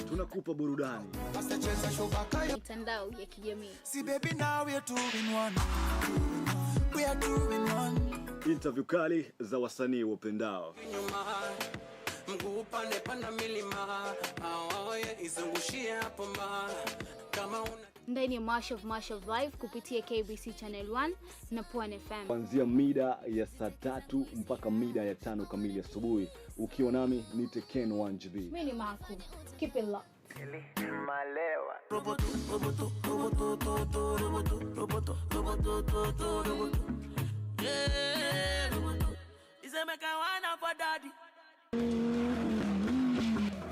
Tunakupa burudani. Mitandao ya kijamii. See baby now we are doing one. We are doing one. Interview kali za wasanii wapendao. Mguu pande panda milima. Izungushia hapo ma. Kama una Ndani ya March of Life kupitia KBC Channel 1 na Pwani FM. Kuanzia mida ya saa 3 mpaka mida ya 5 kamili asubuhi. Ukiwa nami ni Ken 1GB. Mimi ni Marco. Keep it locked. Malewa.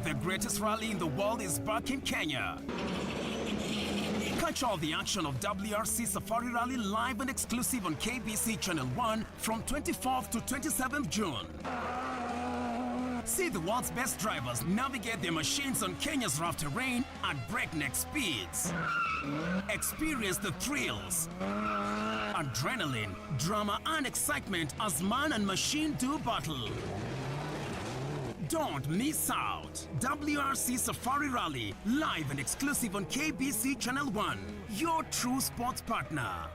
The greatest rally in the world is back in Kenya. Catch all the action of WRC Safari Rally live and exclusive on KBC Channel 1 from 24th to 27th June. See the world's best drivers navigate their machines on Kenya's rough terrain at breakneck speeds. Experience the thrills, adrenaline, drama and excitement as man and machine do battle. Don't miss out. WRC Safari Rally, live and exclusive on KBC Channel 1, your true sports partner.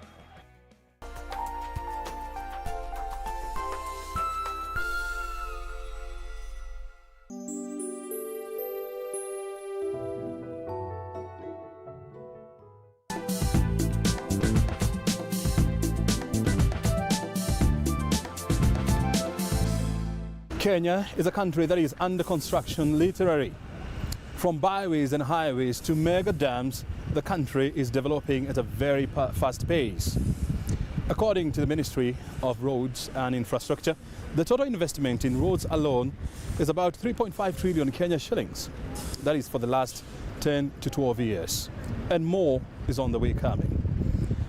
Kenya is a country that is under construction literally. From byways and highways to mega dams, the country is developing at a very fast pace. According to the Ministry of Roads and Infrastructure, the total investment in roads alone is about 3.5 trillion Kenya shillings. That is for the last 10 to 12 years. And more is on the way coming.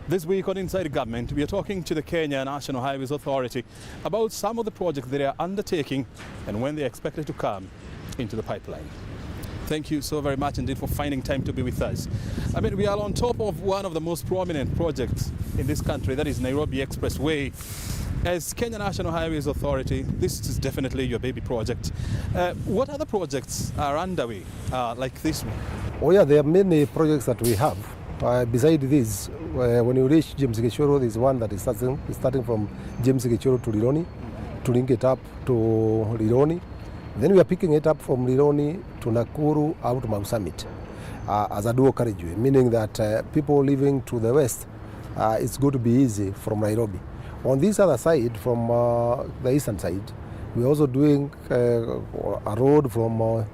This week on Inside Government, we are talking to the Kenya National Highways Authority about some of the projects they are undertaking and when they are expected to come into the pipeline. Thank you so very much indeed for finding time to be with us. I mean, we are on top of one of the most prominent projects in this country, that is Nairobi Expressway. As Kenya National Highways Authority, this is definitely your baby project. What other projects are underway like this one? Oh yeah, there are many projects that we have. Beside this, when you reach James Gichuru, there is one that is starting from James Gichuru to Rironi, to link it up to Rironi. Then we are picking it up from Rironi to Nakuru out to Mount Summit as a dual carriageway, meaning that people living to the west, it's going to be easy from Nairobi. On this other side, from the eastern side, we are also doing a road from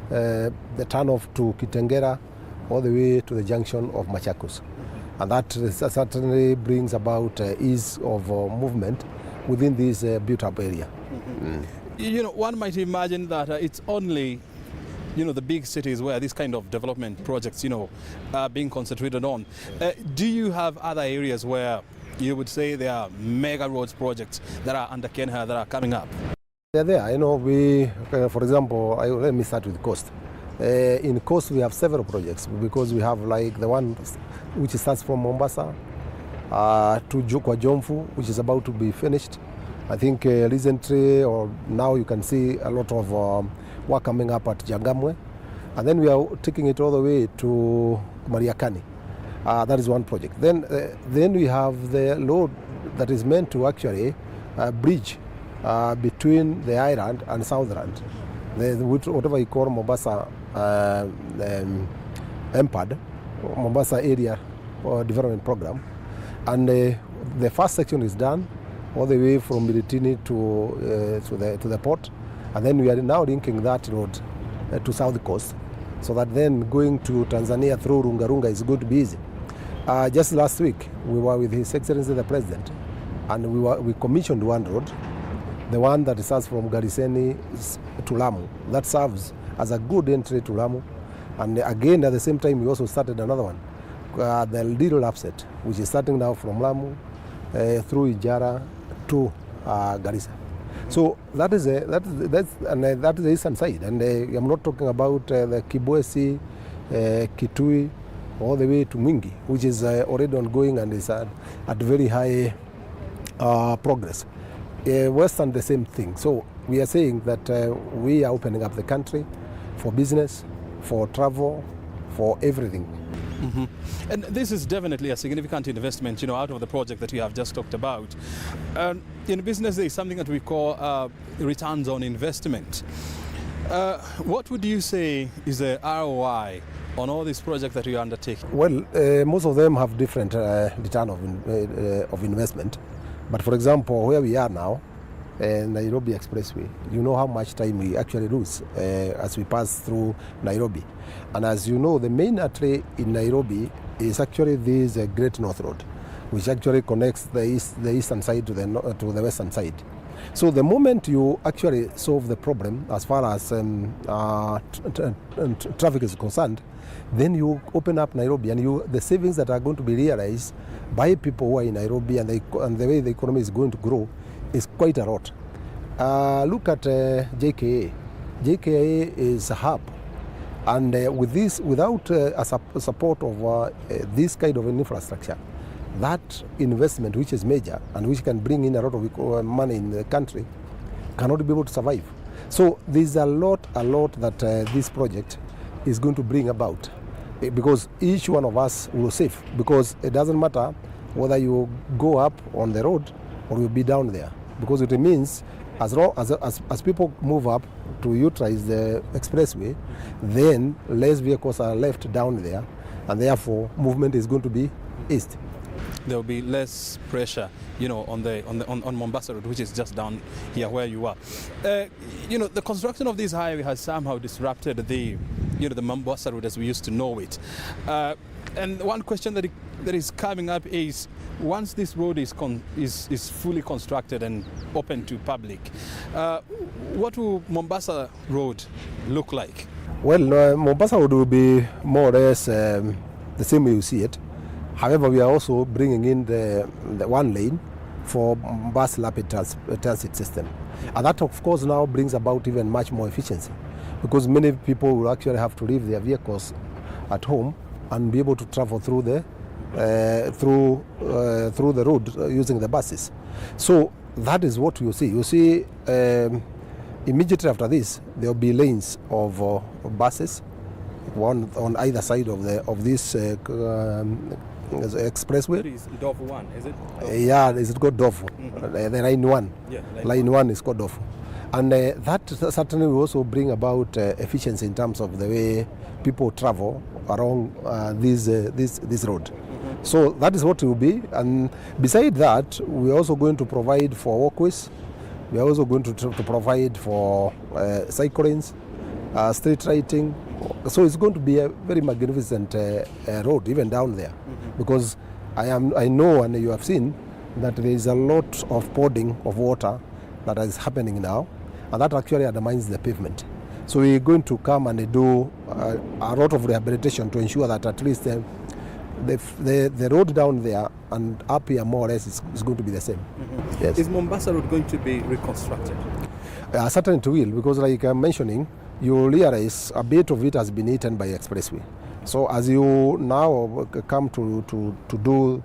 the turn-off to Kitengera all the way to the junction of Machakos. And that certainly brings about ease of movement within this built-up area. You know, one might imagine that it's only, you know, the big cities where this kind of development projects, you know, are being concentrated on. Do you have other areas where you would say there are mega roads projects that are under Kenya that are coming up? Yeah, there. You know, we, for example, let me start with Coast. In Coast, we have several projects because we have like the one which starts from Mombasa to Kwa Jomvu, which is about to be finished. I think recently or now you can see a lot of work coming up at Jangamwe. And then we are taking it all the way to Mariakani. That is one project. Then we have the road that is meant to actually bridge between the island and Southland. Whatever you call Mombasa MPAD, Mombasa Area Development Program. And the first section is done all the way from Miritini to the port. And then we are now linking that road to South Coast, so that then going to Tanzania through Runga is going to be easy. Just last week, we were with His Excellency the President, and we commissioned one road, the one that starts from Gariseni to Lamu. That serves as a good entry to Lamu. And again, at the same time, we also started another one, the Little Upset, which is starting now from Lamu through Ijara to Garissa. So that is the eastern side, and I'm not talking about the Kibwezi, Kitui, all the way to Mwingi, which is already ongoing and is at very high progress. Western, the same thing. So we are saying that we are opening up the country for business, for travel, for everything. And this is definitely a significant investment, out of the project that you have just talked about. In business, there is something that we call returns on investment. What would you say is the ROI on all these projects that you undertake? Well, most of them have different return of investment. But for example, where we are now, Nairobi Expressway, you know how much time we actually lose as we pass through Nairobi. And as you know, the main artery in Nairobi is actually this Great North Road, which actually connects the eastern side to the western side. So the moment you actually solve the problem as far as traffic is concerned, then you open up Nairobi, and the savings that are going to be realized by people who are in Nairobi and the way the economy is going to grow is quite a lot. Look at JKA. JKA is a hub, and without support of this kind of infrastructure, that investment, which is major and which can bring in a lot of money in the country, cannot be able to survive. So there's a lot that this project is going to bring about, because each one of us will save, because it doesn't matter whether you go up on the road or you'll be down there, because it means as people move up to utilize the expressway, then less vehicles are left down there, and therefore movement is going to be east. There will be less pressure, on Mombasa Road, which is just down here where you are. The construction of this highway has somehow disrupted the Mombasa Road as we used to know it. And one question that is coming up is, once this road is fully constructed and open to public, what will Mombasa Road look like? Well, Mombasa Road will be more or less the same way you see it. However, we are also bringing in the one lane for bus rapid transit system. And that, of course, now brings about even much more efficiency, because many people will actually have to leave their vehicles at home and be able to travel through the road using the buses. So that is what you see. You see, immediately after this, there will be lanes of buses, one on either side of this expressway. That is Dofu 1, is it? Yeah, it's called Dofu. The line 1. Yeah, line 1 is called Dofu. And that certainly will also bring about efficiency in terms of the way people travel along this road. So that is what it will be. And beside that, we're also going to provide for walkways. We're also going to provide for cycle lanes, street lighting. So it's going to be a very magnificent road, even down there, because I know, and you have seen, that there is a lot of pouring of water that is happening now, and that actually undermines the pavement. So we're going to come and do a lot of rehabilitation to ensure that at least the road down there and up here more or less is going to be the same. Yes. Is Mombasa Road going to be reconstructed? Certainly it will, because like I'm mentioning, you realize a bit of it has been eaten by expressway. So as you now come to do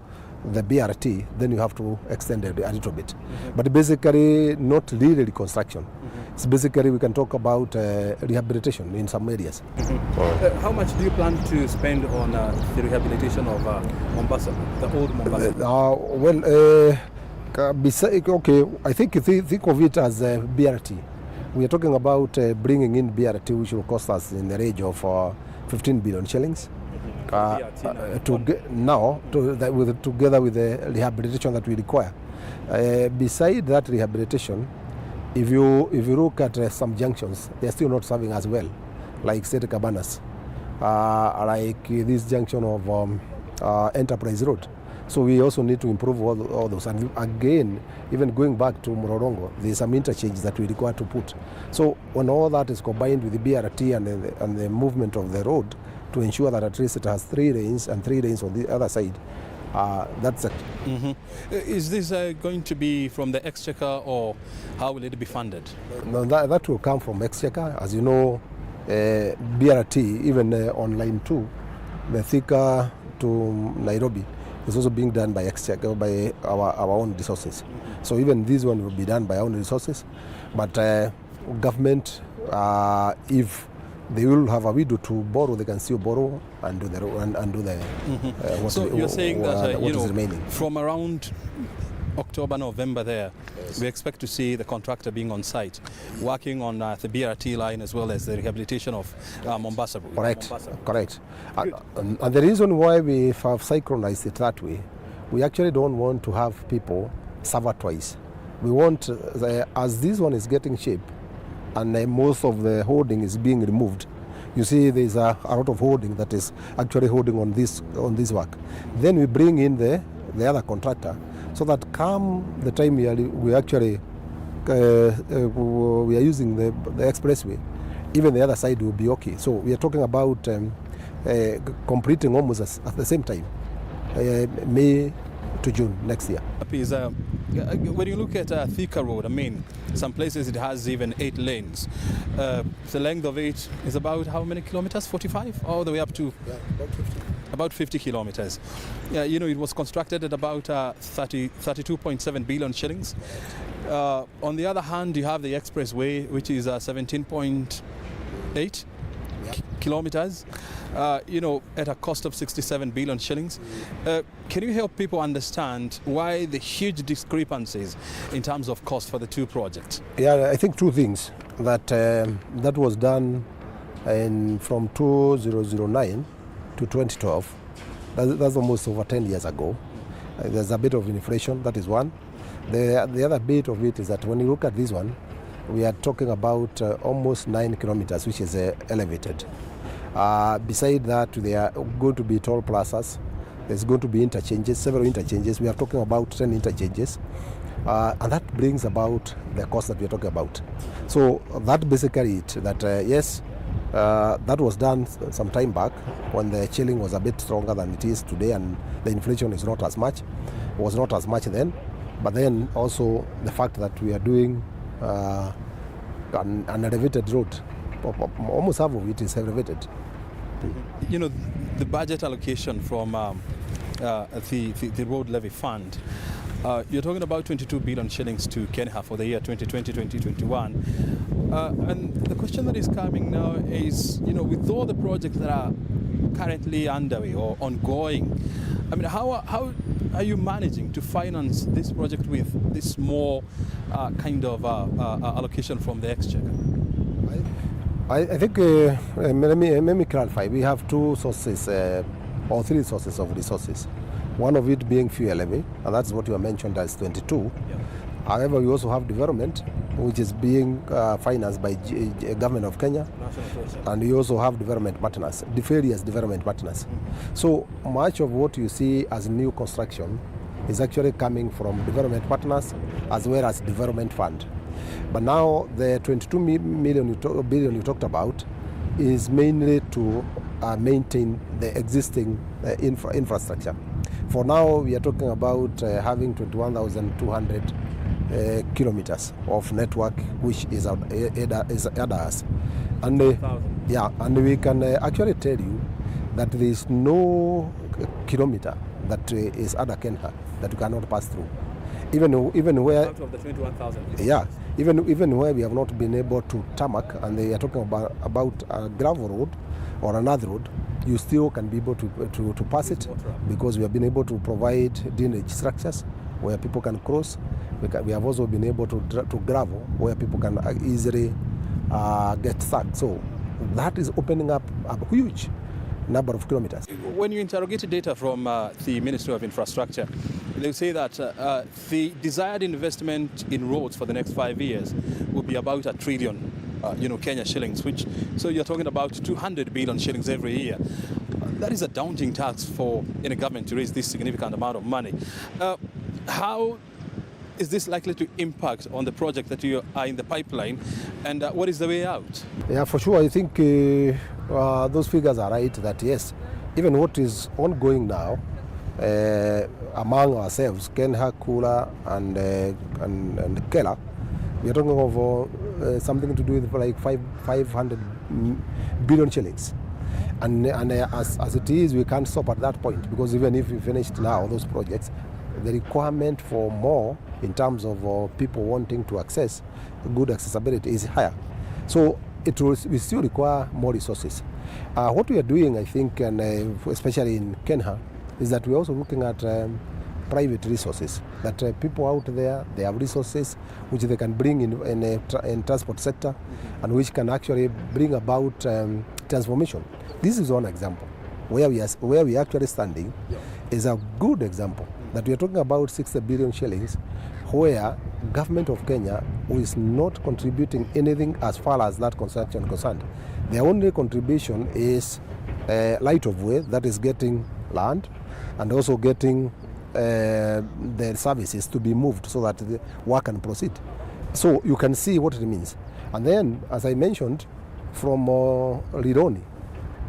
the BRT, then you have to extend it a little bit. But basically not really reconstruction. It's basically, we can talk about rehabilitation in some areas. How much do you plan to spend on the rehabilitation of Mombasa, the old Mombasa? Okay, I think of it as BRT. We are talking about bringing in BRT, which will cost us in the range of 15 billion shillings. Together with the rehabilitation that we require. Beside that rehabilitation, if you look at some junctions, they are still not serving as well, like State Cabanas, like this junction of Enterprise Road. So we also need to improve all those. And again, even going back to Mororongo, there's some interchanges that we require to put. So when all that is combined with the BRT and the movement of the road, to ensure that at least it has 3 lanes and 3 lanes on the other side, that's it. Is this going to be from the Exchequer, or how will it be funded? No, that will come from Exchequer. As you know, BRT, even on line 2, the Thika to Nairobi, is also being done by Exchequer, by our own resources. So even this one will be done by our own resources. But government, if they will have a window to borrow, they can still borrow and do the what, So you're saying that what is remaining. from around October, November there, we expect to see the contractor being on site, working on the BRT line as well as the rehabilitation of Mombasa. Correct. And the reason why we have synchronized it that way, we actually don't want to have people suffer twice. We want, as this one is getting shape, and most of the holding is being removed. You see, there's a lot of holding that is actually holding on this work. Then we bring in the other contractor, so that come the time we actually we are using the expressway, even the other side will be okay. So we are talking about completing almost at the same time, May to June next year. When you look at Thika Road, I mean, some places it has even 8 lanes. The length of it is about how many kilometers? 45? All the way up to? Yeah, about 50. About 50 kilometers. Yeah, you know, it was constructed at about 32.7 billion shillings. On the other hand, you have the expressway, which is 17.8 kilometers, you know, at a cost of 67 billion shillings. Can you help people understand why the huge discrepancies in terms of cost for the two projects? Yeah, I think two things. That was done from 2009 to 2012. That's almost over 10 years ago. There's a bit of inflation, that is one. The other bit of it is that when you look at this one, we are talking about almost 9 kilometers, which is elevated. Beside that, there are going to be toll plazas. There's going to be interchanges, several interchanges. We are talking about 10 interchanges. And that brings about the cost that we are talking about. So that basically it, that yes, that was done some time back when the shilling was a bit stronger than it is today, and the inflation is not as much, was not as much then. But then also the fact that we are doing an elevated road, almost half of it is elevated. You know, the budget allocation from the road levy fund, you're talking about 22 billion shillings to Kenya for the year 2020-2021. And the question that is coming now is, you know, with all the projects that are currently underway or ongoing, I mean, how are you managing to finance this project with this small kind of allocation from the Exchequer? I think, let me clarify. We have two sources, or three sources of resources. One of it being fuel levy, and that's what you mentioned as 22. Yeah. However, we also have development, which is being financed by Government of Kenya, and we also have development partners, the various development partners. So much of what you see as new construction is actually coming from development partners as well as development fund. But now the 22 billion you talked about is mainly to maintain the existing infrastructure. For now, we are talking about having 21,200 kilometers of network, which is ADAS. And and we can actually tell you that there is no kilometer that is other Kenya that you cannot pass through. Even where out of the 21,000. Yeah, even where we have not been able to tarmac, and they are talking about a gravel road or another road, you still can be able to pass it, because we have been able to provide drainage structures where people can cross. We have also been able to gravel where people can easily get stuck. So that is opening up a huge number of kilometers. When you interrogate data from the Ministry of Infrastructure, they say that the desired investment in roads for the next 5 years will be about $1 trillion, Kenya shillings, so you're talking about 200 billion shillings every year. That is a daunting task for any government to raise this significant amount of money. How is this likely to impact on the project that you are in the pipeline, and what is the way out? Yeah, for sure. I think those figures are right, that yes, even what is ongoing now among ourselves, Kenya, Kula and Kela, we are talking of something to do with like 500 billion shillings. And as it is, we can't stop at that point, because even if we finished now those projects, the requirement for more in terms of people wanting to access good accessibility is higher. So we still require more resources. What we are doing, I think, and especially in Kenya, is that we're also looking at private resources, that people out there, they have resources which they can bring in transport sector, and which can actually bring about transformation. This is one example. Where we are actually standing is a good example, that we are talking about 60 billion shillings, where government of Kenya is not contributing anything as far as that construction is concerned. Their only contribution is right of way, that is getting land and also getting the services to be moved so that the work can proceed. So you can see what it means. And then, as I mentioned, from Rironi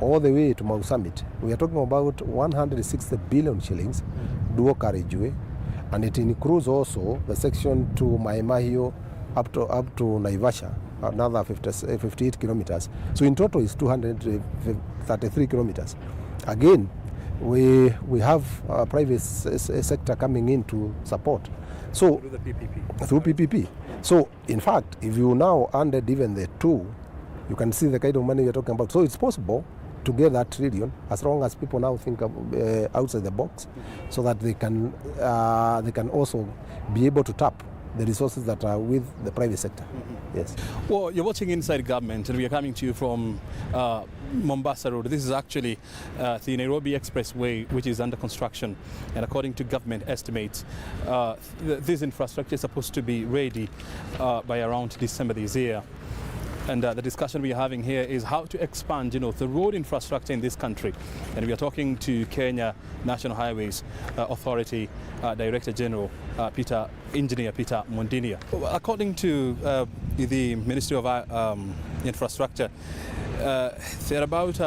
all the way to Mau Summit, we are talking about 160 billion shillings dual carriageway, and it includes also the section to Mai Mahiu up to Naivasha, another 58 kilometers. So in total it's 233 kilometers. Again, we have private sector coming in to support. So Through the PPP. Through PPP. So in fact, if you now added even the two, you can see the kind of money you're talking about. So it's possible to get that trillion, as long as people now think outside the box, so that they can also be able to tap the resources that are with the private sector. Yes. Well, you're watching Inside Government, and we are coming to you from Mombasa Road. This is actually the Nairobi Expressway, which is under construction. And according to government estimates, this infrastructure is supposed to be ready by around December this year. And the discussion we are having here is how to expand, the road infrastructure in this country. And we are talking to Kenya National Highways Authority Director General Engineer Peter Mondinia. According to the Ministry of Infrastructure, there are about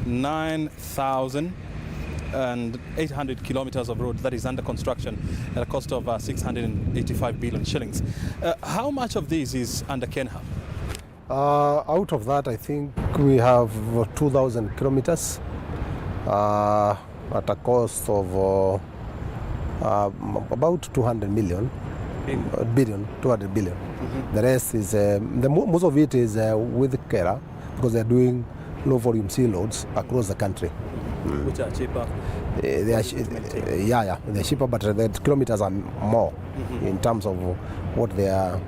9,800 kilometers of road that is under construction at a cost of 685 billion shillings. How much of this is under Kenya? Out of that, I think we have 2,000 kilometers at a cost of about 200 billion. The rest is, most of it is with Kera, because they're doing low volume sea loads across the country. Which are cheaper? They're cheaper, but the kilometers are more in terms of what they are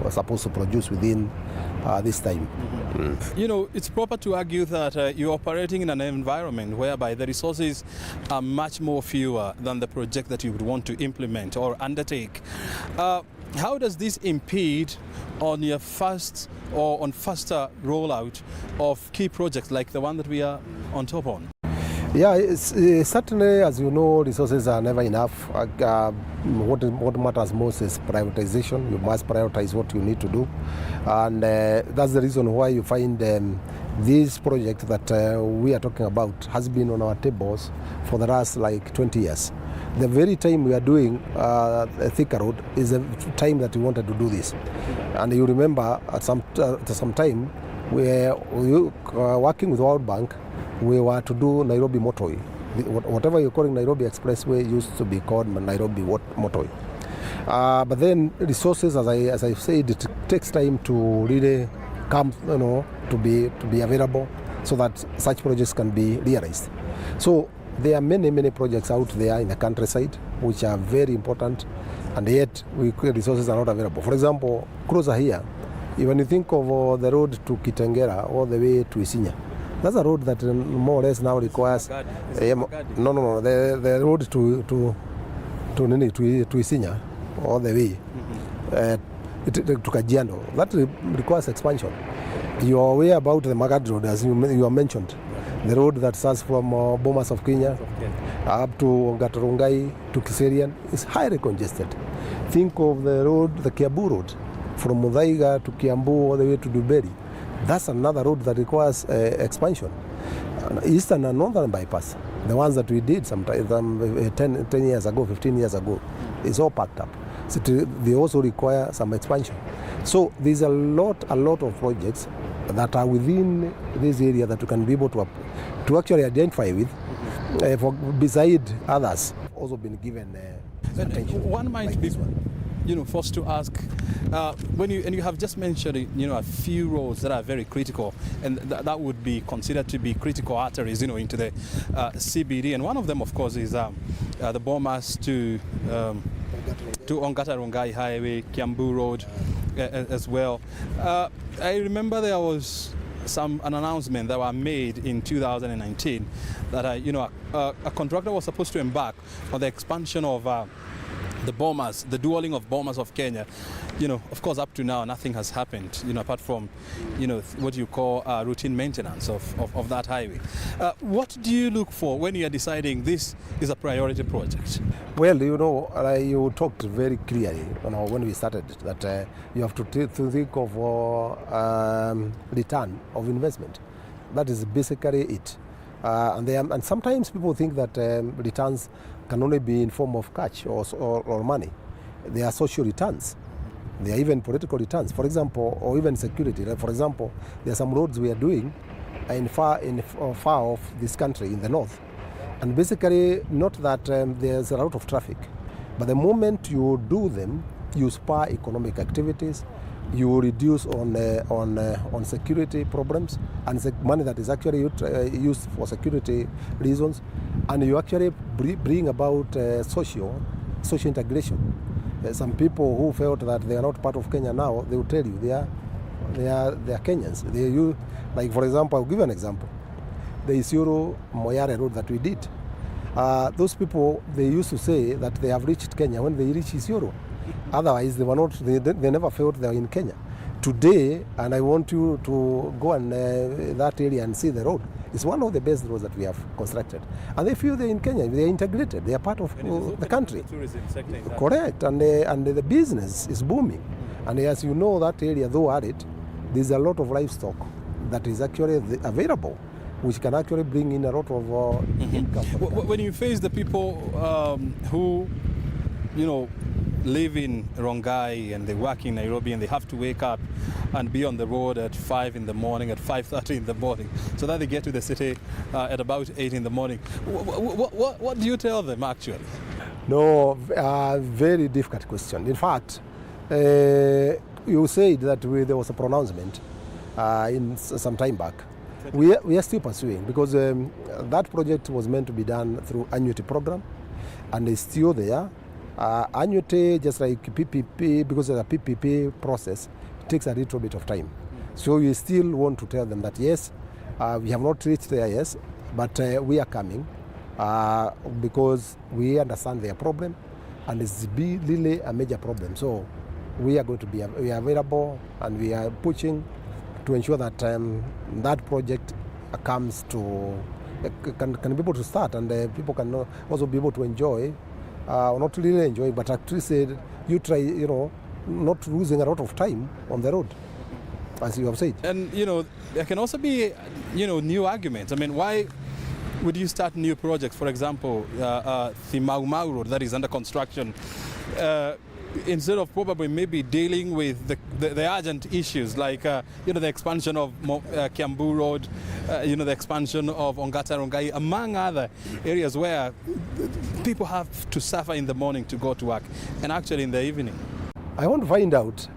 supposed to produce within this time. It's proper to argue that you're operating in an environment whereby the resources are much more fewer than the project that you would want to implement or undertake. How does this impede on your faster rollout of key projects like the one that we are on top on? Yeah, certainly, as you know, resources are never enough. What matters most is privatization. You must prioritize what you need to do. And that's the reason why you find this project that we are talking about has been on our tables for the last 20 years. The very time we are doing a Thika Road is the time that we wanted to do this. And you remember at some time we were working with World Bank. We were to do Nairobi Motorway. Whatever you're calling Nairobi Expressway used to be called Nairobi Motorway. But then resources, as I said, it takes time to really come, to be available so that such projects can be realized. So there are many projects out there in the countryside which are very important, and yet resources are not available. For example, closer here, when you think of the road to Kitengela all the way to Isinya, that's a road that more or less now requires the road to Isinya all the way to Kajiado. That requires expansion. You are aware about the Magadi Road, as you mentioned, the road that starts from Bomas of Kenya up to Gatorungai to Kiserian is highly congested. Think of the road, the Kiambu Road, from Muthaiga to Kiambu all the way to Duberi. That's another road that requires expansion. Eastern and Northern bypass, the ones that we did sometime 10 years ago, 15 years ago, is all packed up. So they also require some expansion. So there's a lot of projects that are within this area that you can be able to actually identify with, beside others also been given attention. One might like be, this one. Forced to ask, when you have just mentioned, a few roads that are very critical, and that would be considered to be critical arteries, into the CBD, and one of them, of course, is the Bomas to Ongata Rongai Highway, Kiambu Road, as well. I remember there was an announcement that were made in 2019 that a contractor was supposed to embark on the expansion of the Bomas, the dualling of Bomas of Kenya. Of course, up to now, nothing has happened, apart from, what you call routine maintenance of that highway. What do you look for when you are deciding this is a priority project? Well, you talked very clearly when we started that you have to think of return of investment. That is basically it. And sometimes people think that returns can only be in form of cash or money. They are social returns. They are even political returns, for example, or even security. Like for example, there are some roads we are doing far off this country in the north. And basically, not that there's a lot of traffic, but the moment you do them, you spur economic activities, you reduce on security problems and money that is actually used for security reasons, and you actually bring about social integration. Some people who felt that they are not part of Kenya now, they will tell you they are Kenyans. Like for example, I'll give you an example. The Isiolo Moyale road that we did. Those people, they used to say that they have reached Kenya when they reach Isiolo. Otherwise, they were not. They never felt they were in Kenya. Today, and I want you to go and that area and see the road. It's one of the best roads that we have constructed, and they feel they're in Kenya. They are integrated. They are part of the country. The tourism sector in that. Correct, and the business is booming. And as you know, that area, though arid, there's a lot of livestock that is actually available, which can actually bring in a lot of income. When you face the people who, live in Rongai and they work in Nairobi and they have to wake up and be on the road at 5 in the morning, at 5:30 in the morning, so that they get to the city at about 8 in the morning, what do you tell them actually? No, very difficult question. In fact, you said that there was a pronouncement in some time back. We are still pursuing because that project was meant to be done through annuity program, and it's still there. Annuity, just like PPP, because of the PPP process, takes a little bit of time. So we still want to tell them that yes, we have not reached there, yes, but we are coming because we understand their problem, and it's really a major problem. So we are going to be available, and we are pushing to ensure that that project comes to can be able to start, and people can also be able to enjoy. Not really enjoy, but actually said you try, not losing a lot of time on the road, as you have said. And there can also be new arguments. I mean, why would you start new projects? For example, the Mau Mau Road that is under construction, instead of probably maybe dealing with the urgent issues like the expansion of Kiambu Road, the expansion of Ongata Rongai, among other areas where people have to suffer in the morning to go to work and actually in the evening. I want to find out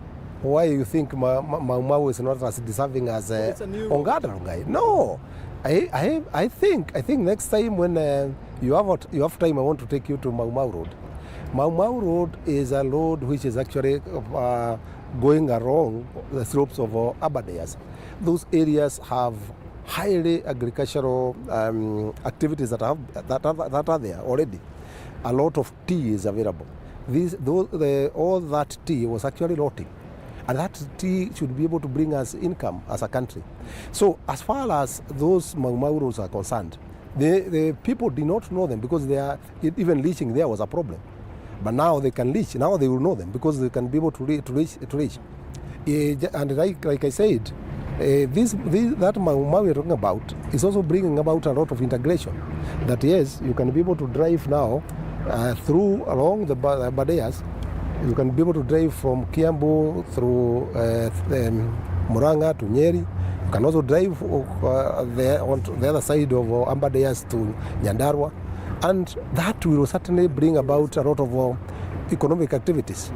why you think Mau Mau is not as deserving as Ongata Rongai. No, I think next time when you have time, I want to take you to Mau Mau Road. Mau Mau Road is a road which is actually going along the slopes of urban areas. Those areas have highly agricultural activities that are there already. A lot of tea is available. All that tea was actually rotting, and that tea should be able to bring us income as a country. So as far as those Mau Mau roads are concerned, the people did not know them because even leaching there was a problem. But now they can leach. Now they will know them because they can be able to reach. And like I said, that Mau Mau we're talking about is also bringing about a lot of integration. That yes, you can be able to drive now along the barriers You can be able to drive from Kiambu through Muranga to Nyeri. You can also drive on the other side of Ambadayas to Nyandarua. And that will certainly bring about a lot of economic activities.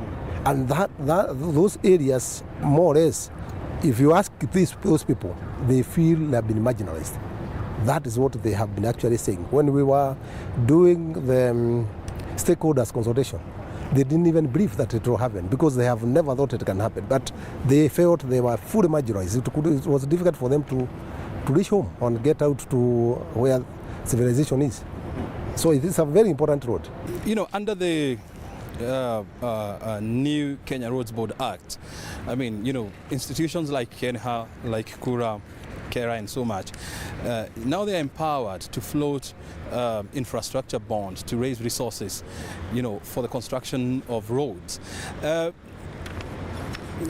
And those areas, more or less, if you ask those people, they feel they have been marginalized. That is what they have been actually saying. When we were doing the stakeholders consultation, they didn't even believe that it will happen because they have never thought it can happen. But they felt they were fully marginalized. It was difficult for them to reach home and get out to where civilization is. So it is a very important road. You know, under the new Kenya Roads Board Act, I mean, you know, institutions like KENHA, like Kura, Kera and so much, now they are empowered to float infrastructure bonds to raise resources, you know, for the construction of roads.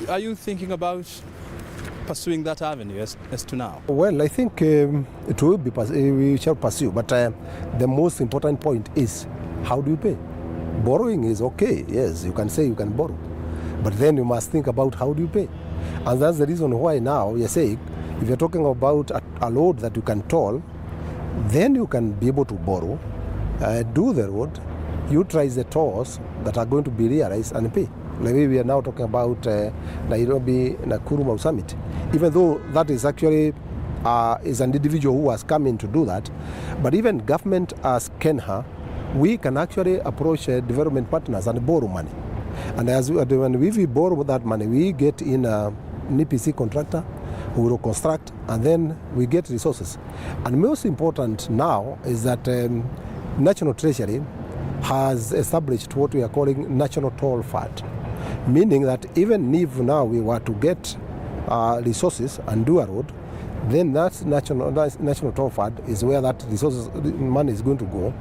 Are you thinking about pursuing that avenue as to now? Well, I think it will be we shall pursue, but the most important point is how do you pay? Borrowing is okay, yes, you can say you can borrow, but then you must think about how do you pay. And that's the reason why now you're saying if you're talking about a road that you can toll, then you can be able to borrow, do the road, utilize the tolls that are going to be realized and pay. Like we are now talking about Nairobi Nakuru Summit. Even though that is actually is an individual who has come in to do that, but even government as KENHA, we can actually approach development partners and borrow money. And when we borrow that money, we get in an EPC contractor who will construct, and then we get resources. And most important now is that National Treasury has established what we are calling National Toll Fund, meaning that even if now we were to get resources and do a road, then that National Toll Fund is where that resources money is going to go.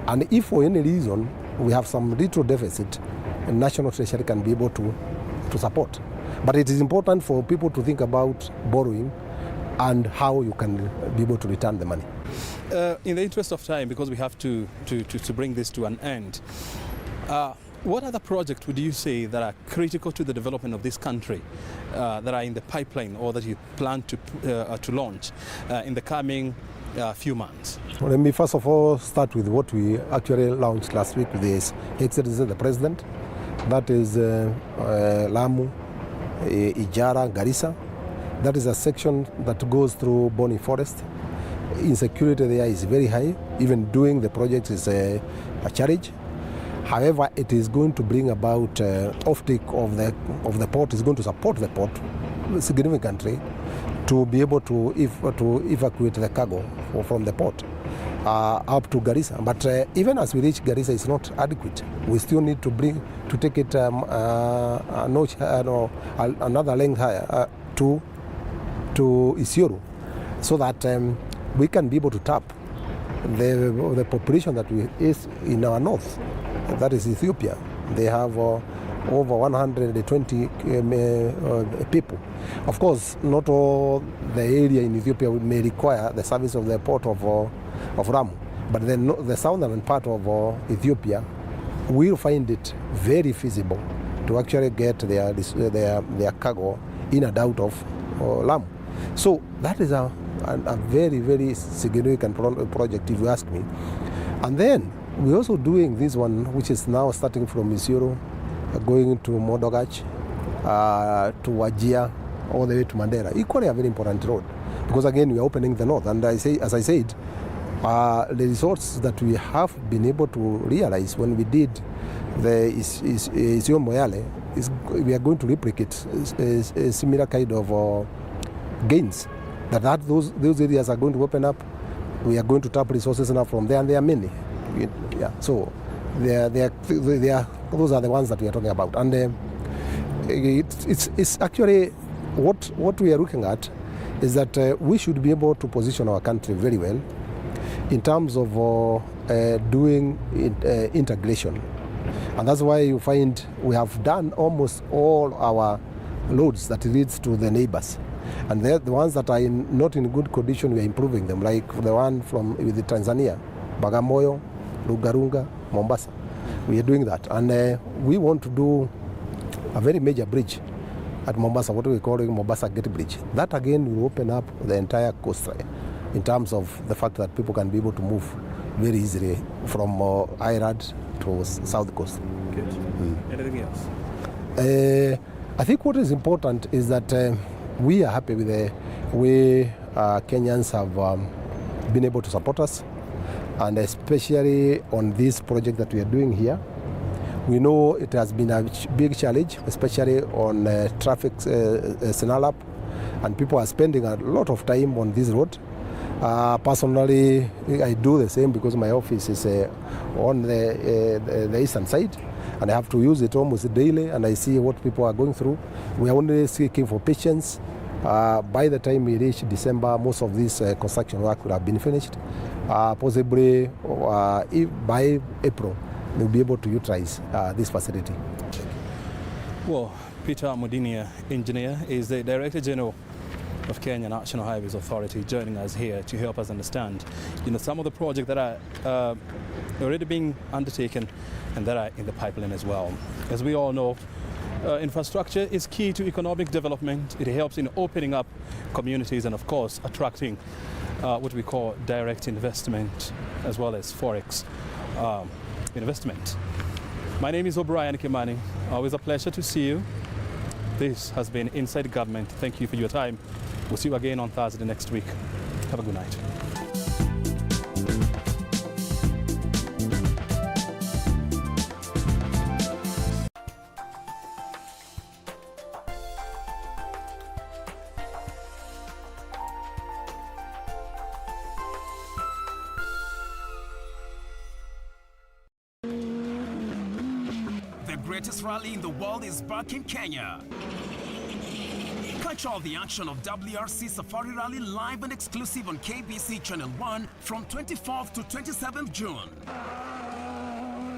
And if for any reason we have some little deficit, the National Treasury can be able to support. But it is important for people to think about borrowing and how you can be able to return the money. In the interest of time, because we have to bring this to an end, what other projects would you say that are critical to the development of this country that are in the pipeline or that you plan to launch in the coming few months? Well, let me first of all start with what we actually launched last week with His Excellency the President. That is Lamu, Ijara, Garissa. That is a section that goes through Boni Forest. Insecurity there is very high. Even doing the project is a challenge. However, it is going to bring about offtake of the port. Is going to support the port significantly to be able to evacuate the cargo from the port up to Garissa. But even as we reach Garissa, it's not adequate. We still need to take it another length higher to Isiolo, so that we can be able to tap the population that is in our north. That is Ethiopia. They have over 120 people. Of course, not all the area in Ethiopia may require the service of the port of Lamu, but the southern part of Ethiopia will find it very feasible to actually get their cargo in and out of Lamu. So that is a very, very significant project, if you ask me. And then we're also doing this one, which is now starting from Isiolo, going to Modogach, to Wajir, all the way to Mandera. Equally a very important road, because again we are opening the north. And as I said, the resources that we have been able to realize when we did the Isiolo Moyale, we are going to replicate a similar kind of gains. Those areas are going to open up. We are going to tap resources now from there, and there are many. Yeah, so those are the ones that we are talking about, and it's actually what we are looking at is that we should be able to position our country very well in terms of doing integration, and that's why you find we have done almost all our roads that leads to the neighbors. And the ones that are not in good condition, we are improving them, like the one with Tanzania, Bagamoyo, Rugarunga, Mombasa. We are doing that, and we want to do a very major bridge at Mombasa, what we call Mombasa Gate Bridge. That again will open up the entire coast in terms of the fact that people can be able to move very easily from Irad to South Coast. Good. Anything else? I think what is important is that we are happy with the way Kenyans have been able to support us, and especially on this project that we are doing here. We know it has been a big challenge, especially on traffic snarl-up, and people are spending a lot of time on this road. Personally, I do the same because my office is on the eastern side, and I have to use it almost daily, and I see what people are going through. We are only seeking for patience. By the time we reach December, most of this construction work will have been finished. Possibly by April, we'll be able to utilize this facility. Well, Peter Mudinia, engineer, is the Director General of Kenya National Highways Authority, joining us here to help us understand, some of the projects that are already being undertaken and that are in the pipeline as well. As we all know, infrastructure is key to economic development. It helps in opening up communities and, of course, attracting what we call direct investment as well as forex investment. My name is O'Brien Kimani. Always a pleasure to see you. This has been Inside Government. Thank you for your time. We'll see you again on Thursday next week. Have a good night. The greatest rally in the world is back in Kenya. Catch all the action of WRC Safari Rally live and exclusive on KBC Channel 1 from 24th to 27th June.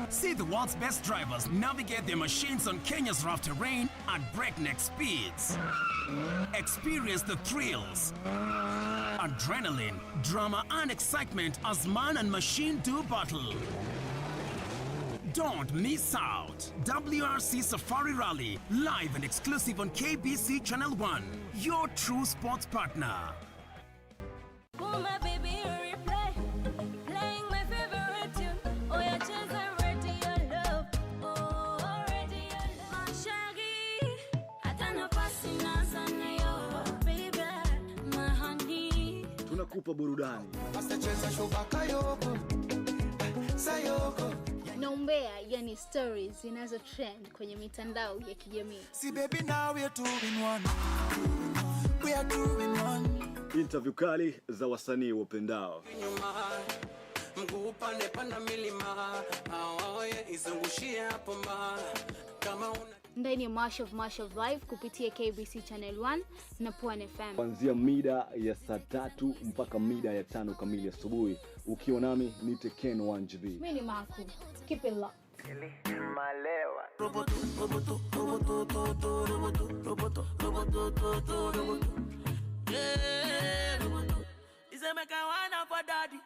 See the world's best drivers navigate their machines on Kenya's rough terrain at breakneck speeds. Experience the thrills, adrenaline, drama and excitement as man and machine do battle. Don't miss out. WRC Safari Rally, live and exclusive on KBC Channel 1, your true sports partner. Tunakupa burudani. Na umbea, yani stories zinazo trend kwenye mitandao ya kijamii. See baby, now we are two in one. We are two in one. Interview kali za wasanii wapendao. Mguu upande panda milima, awaye izungushie hapo mba. Kama una Ndani ya March of Life kupitia KBC Channel 1 na Pwani FM. Kuanzia mida ya saa 3 mpaka mida ya 5 kamili asubuhi. Ukiwa nami ni Ken 1GB. Mimi ni Marco. Keep it locked. Is a make I wanna for daddy.